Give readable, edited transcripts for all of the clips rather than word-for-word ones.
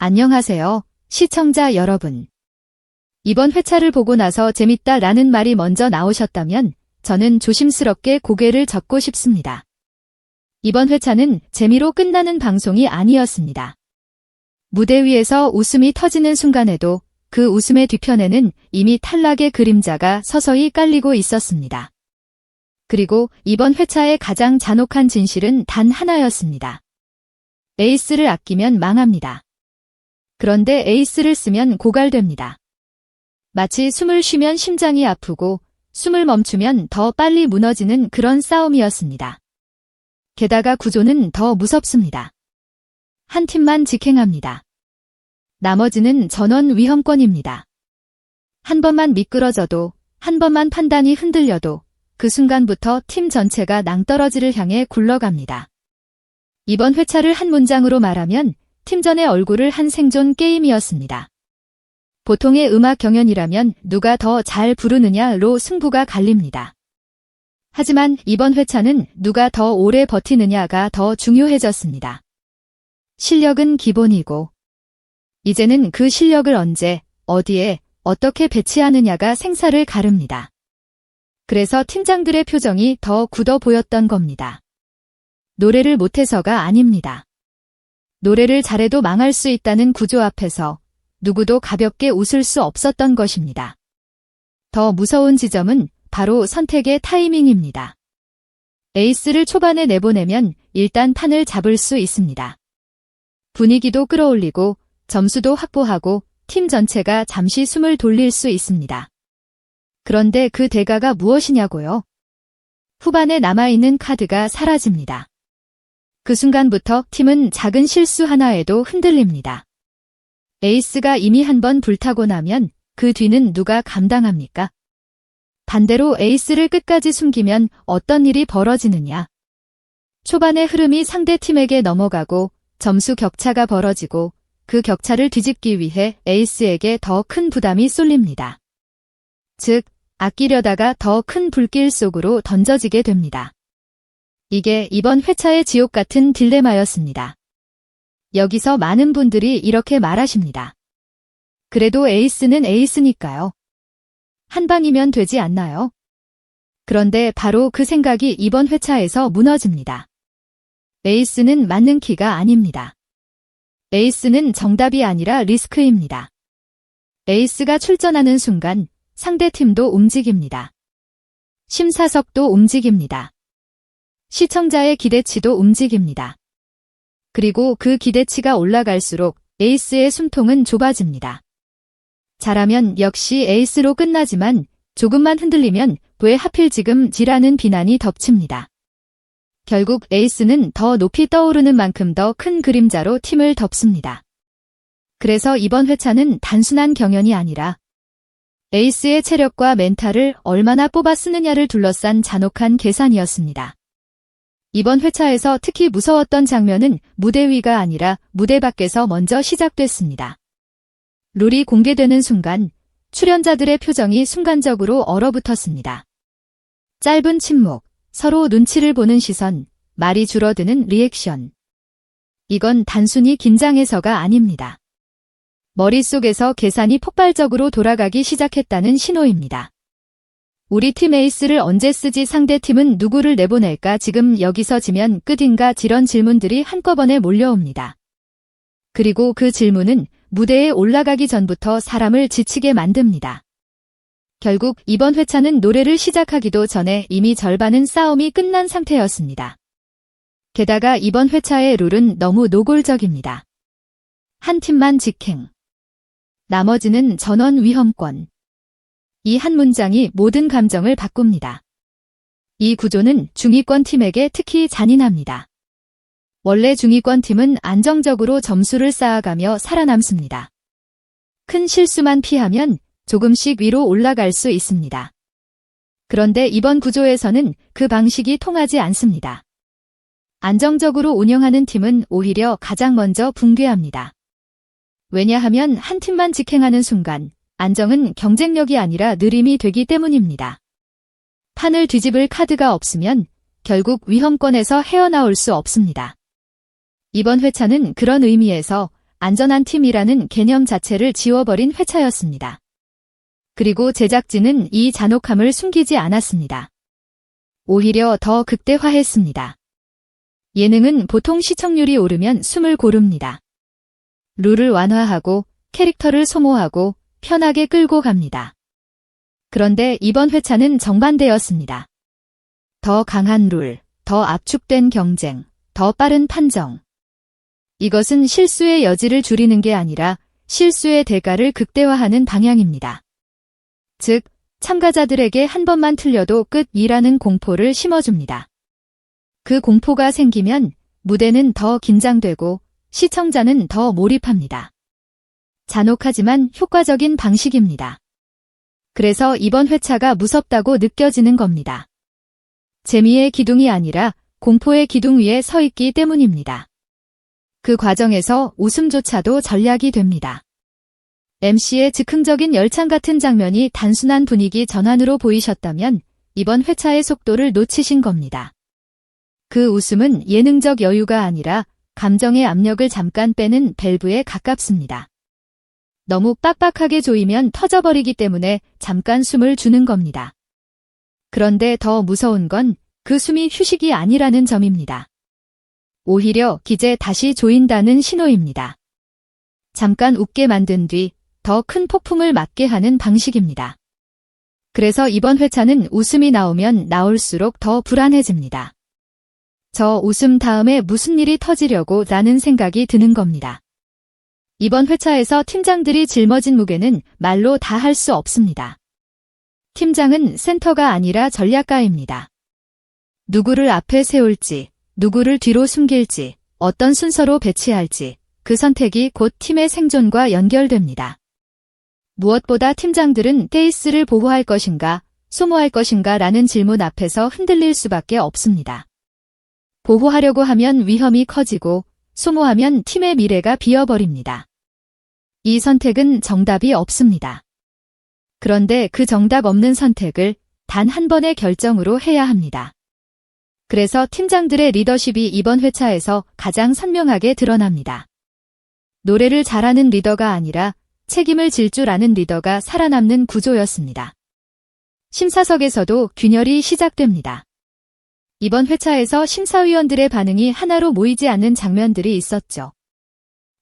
안녕하세요, 시청자 여러분. 이번 회차를 보고 나서 재밌다 라는 말이 먼저 나오셨다면 저는 조심스럽게 고개를 젓고 싶습니다. 이번 회차는 재미로 끝나는 방송이 아니었습니다. 무대 위에서 웃음이 터지는 순간에도 그 웃음의 뒤편에는 이미 탈락의 그림자가 서서히 깔리고 있었습니다. 그리고 이번 회차의 가장 잔혹한 진실은 단 하나였습니다. 에이스를 아끼면 망합니다. 그런데 에이스를 쓰면 고갈됩니다. 마치 숨을 쉬면 심장이 아프고 숨을 멈추면 더 빨리 무너지는 그런 싸움이었습니다. 게다가 구조는 더 무섭습니다. 한 팀만 직행합니다. 나머지는 전원 위험권입니다. 한 번만 미끄러져도, 한 번만 판단이 흔들려도 그 순간부터 팀 전체가 낭떠러지를 향해 굴러갑니다. 이번 회차를 한 문장으로 말하면 팀전의 얼굴을 한 생존 게임이었습니다. 보통의 음악 경연이라면 누가 더 잘 부르느냐로 승부가 갈립니다. 하지만 이번 회차는 누가 더 오래 버티느냐가 더 중요해졌습니다. 실력은 기본이고 이제는 그 실력을 언제, 어디에, 어떻게 배치하느냐가 생사를 가릅니다. 그래서 팀장들의 표정이 더 굳어 보였던 겁니다. 노래를 못해서가 아닙니다. 노래를 잘해도 망할 수 있다는 구조 앞에서 누구도 가볍게 웃을 수 없었던 것입니다. 더 무서운 지점은 바로 선택의 타이밍입니다. 에이스를 초반에 내보내면 일단 판을 잡을 수 있습니다. 분위기도 끌어올리고 점수도 확보하고 팀 전체가 잠시 숨을 돌릴 수 있습니다. 그런데 그 대가가 무엇이냐고요? 후반에 남아있는 카드가 사라집니다. 그 순간부터 팀은 작은 실수 하나에도 흔들립니다. 에이스가 이미 한 번 불타고 나면 그 뒤는 누가 감당합니까? 반대로 에이스를 끝까지 숨기면 어떤 일이 벌어지느냐? 초반의 흐름이 상대 팀에게 넘어가고 점수 격차가 벌어지고 그 격차를 뒤집기 위해 에이스에게 더 큰 부담이 쏠립니다. 즉, 아끼려다가 더 큰 불길 속으로 던져지게 됩니다. 이게 이번 회차의 지옥 같은 딜레마였습니다. 여기서 많은 분들이 이렇게 말하십니다. 그래도 에이스는 에이스니까요. 한 방이면 되지 않나요? 그런데 바로 그 생각이 이번 회차에서 무너집니다. 에이스는 맞는 키가 아닙니다. 에이스는 정답이 아니라 리스크입니다. 에이스가 출전하는 순간 상대팀도 움직입니다. 심사석도 움직입니다. 시청자의 기대치도 움직입니다. 그리고 그 기대치가 올라갈수록 에이스의 숨통은 좁아집니다. 잘하면 역시 에이스로 끝나지만 조금만 흔들리면 왜 하필 지금지라는 비난이 덮칩니다. 결국 에이스는 더 높이 떠오르는 만큼 더 큰 그림자로 팀을 덮습니다. 그래서 이번 회차는 단순한 경연이 아니라 에이스의 체력과 멘탈을 얼마나 뽑아 쓰느냐를 둘러싼 잔혹한 계산이었습니다. 이번 회차에서 특히 무서웠던 장면은 무대 위가 아니라 무대 밖에서 먼저 시작됐습니다. 룰이 공개되는 순간 출연자들의 표정이 순간적으로 얼어붙었습니다. 짧은 침묵, 서로 눈치를 보는 시선, 말이 줄어드는 리액션. 이건 단순히 긴장해서가 아닙니다. 머릿속에서 계산이 폭발적으로 돌아가기 시작했다는 신호입니다. 우리 팀 에이스를 언제 쓰지, 상대팀은 누구를 내보낼까, 지금 여기서 지면 끝인가, 이런 질문들이 한꺼번에 몰려옵니다. 그리고 그 질문은 무대에 올라가기 전부터 사람을 지치게 만듭니다. 결국 이번 회차는 노래를 시작하기도 전에 이미 절반은 싸움이 끝난 상태였습니다. 게다가 이번 회차의 룰은 너무 노골적입니다. 한 팀만 직행. 나머지는 전원 위험권. 이 한 문장이 모든 감정을 바꿉니다. 이 구조는 중위권 팀에게 특히 잔인합니다. 원래 중위권 팀은 안정적으로 점수를 쌓아가며 살아남습니다. 큰 실수만 피하면 조금씩 위로 올라갈 수 있습니다. 그런데 이번 구조에서는 그 방식이 통하지 않습니다. 안정적으로 운영하는 팀은 오히려 가장 먼저 붕괴합니다. 왜냐하면 한 팀만 직행하는 순간 안정은 경쟁력이 아니라 느림이 되기 때문입니다. 판을 뒤집을 카드가 없으면 결국 위험권에서 헤어나올 수 없습니다. 이번 회차는 그런 의미에서 안전한 팀이라는 개념 자체를 지워버린 회차였습니다. 그리고 제작진은 이 잔혹함을 숨기지 않았습니다. 오히려 더 극대화했습니다. 예능은 보통 시청률이 오르면 숨을 고릅니다. 룰을 완화하고 캐릭터를 소모하고 편하게 끌고 갑니다. 그런데 이번 회차는 정반대였습니다. 더 강한 룰, 더 압축된 경쟁, 더 빠른 판정. 이것은 실수의 여지를 줄이는 게 아니라 실수의 대가를 극대화하는 방향입니다. 즉, 참가자들에게 한 번만 틀려도 끝이라는 공포를 심어줍니다. 그 공포가 생기면 무대는 더 긴장되고 시청자는 더 몰입합니다. 잔혹하지만 효과적인 방식입니다. 그래서 이번 회차가 무섭다고 느껴지는 겁니다. 재미의 기둥이 아니라 공포의 기둥 위에 서 있기 때문입니다. 그 과정에서 웃음조차도 전략이 됩니다. MC의 즉흥적인 열창 같은 장면이 단순한 분위기 전환으로 보이셨다면 이번 회차의 속도를 놓치신 겁니다. 그 웃음은 예능적 여유가 아니라 감정의 압력을 잠깐 빼는 밸브에 가깝습니다. 너무 빡빡하게 조이면 터져버리기 때문에 잠깐 숨을 주는 겁니다. 그런데 더 무서운 건 그 숨이 휴식이 아니라는 점입니다. 오히려 기재 다시 조인다는 신호입니다. 잠깐 웃게 만든 뒤 더 큰 폭풍을 맞게 하는 방식입니다. 그래서 이번 회차는 웃음이 나오면 나올수록 더 불안해집니다. 저 웃음 다음에 무슨 일이 터지려고 라는 생각이 드는 겁니다. 이번 회차에서 팀장들이 짊어진 무게는 말로 다 할 수 없습니다. 팀장은 센터가 아니라 전략가입니다. 누구를 앞에 세울지, 누구를 뒤로 숨길지, 어떤 순서로 배치할지, 그 선택이 곧 팀의 생존과 연결됩니다. 무엇보다 팀장들은 게이스를 보호할 것인가, 소모할 것인가 라는 질문 앞에서 흔들릴 수밖에 없습니다. 보호하려고 하면 위험이 커지고, 소모하면 팀의 미래가 비어버립니다. 이 선택은 정답이 없습니다. 그런데 그 정답 없는 선택을 단 한 번의 결정으로 해야 합니다. 그래서 팀장들의 리더십이 이번 회차에서 가장 선명하게 드러납니다. 노래를 잘하는 리더가 아니라 책임을 질 줄 아는 리더가 살아남는 구조였습니다. 심사석에서도 균열이 시작됩니다. 이번 회차에서 심사위원들의 반응이 하나로 모이지 않는 장면들이 있었죠.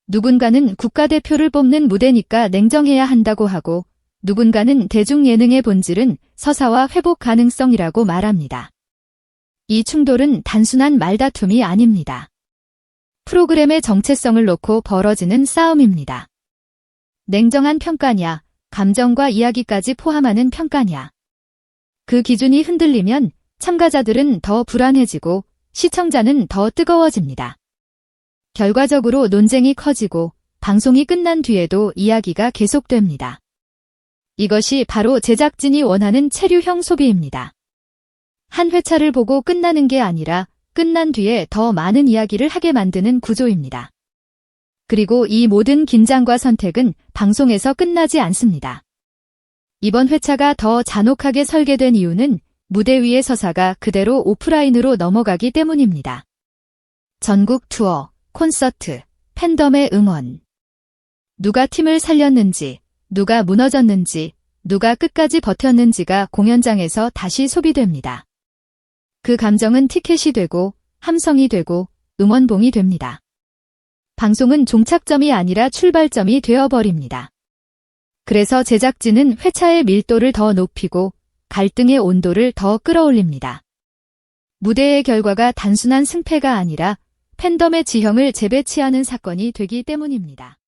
누군가는 국가대표를 뽑는 무대니까 냉정해야 한다고 하고, 누군가는 대중 예능의 본질은 서사와 회복 가능성이라고 말합니다. 이 충돌은 단순한 말다툼이 아닙니다. 프로그램의 정체성을 놓고 벌어지는 싸움입니다. 냉정한 평가냐, 감정과 이야기까지 포함하는 평가냐. 그 기준이 흔들리면 참가자들은 더 불안해지고 시청자는 더 뜨거워집니다. 결과적으로 논쟁이 커지고 방송이 끝난 뒤에도 이야기가 계속됩니다. 이것이 바로 제작진이 원하는 체류형 소비입니다. 한 회차를 보고 끝나는 게 아니라 끝난 뒤에 더 많은 이야기를 하게 만드는 구조입니다. 그리고 이 모든 긴장과 선택은 방송에서 끝나지 않습니다. 이번 회차가 더 잔혹하게 설계된 이유는 무대 위의 서사가 그대로 오프라인으로 넘어가기 때문입니다. 전국 투어, 콘서트, 팬덤의 응원. 누가 팀을 살렸는지, 누가 무너졌는지, 누가 끝까지 버텼는지가 공연장에서 다시 소비됩니다. 그 감정은 티켓이 되고, 함성이 되고, 응원봉이 됩니다. 방송은 종착점이 아니라 출발점이 되어버립니다. 그래서 제작진은 회차의 밀도를 더 높이고 갈등의 온도를 더 끌어올립니다. 무대의 결과가 단순한 승패가 아니라 팬덤의 지형을 재배치하는 사건이 되기 때문입니다.